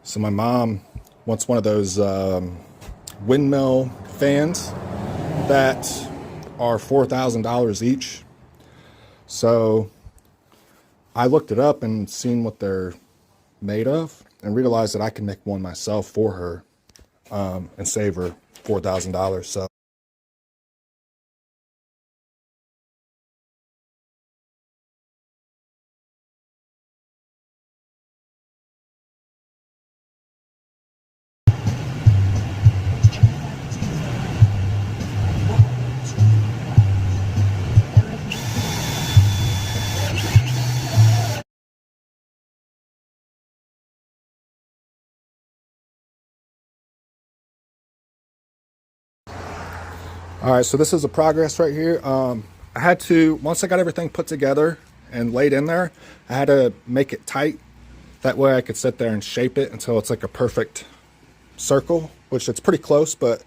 So my mom wants one of those windmill fans that are $4,000 each. So I looked it up and seen what they're made of and realized that I can make one myself for her and save her $4,000. So all right, so this is the progress right here. I had to, once I got everything put together and laid in there, I had to make it tight. That way I could sit there and shape it until it's like a perfect circle, which it's pretty close, but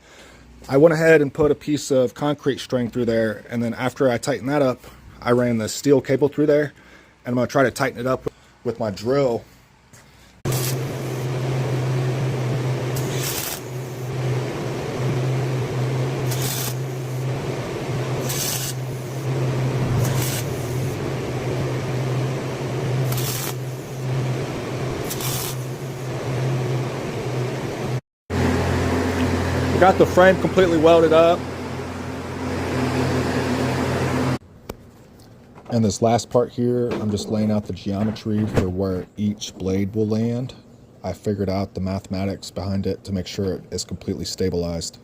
I went ahead and put a piece of concrete string through there. And then after I tightened that up, I ran the steel cable through there, and I'm gonna try to tighten it up with my drill. Got the frame completely welded up. And this last part here, I'm just laying out the geometry for where each blade will land. I figured out the mathematics behind it to make sure it is completely stabilized.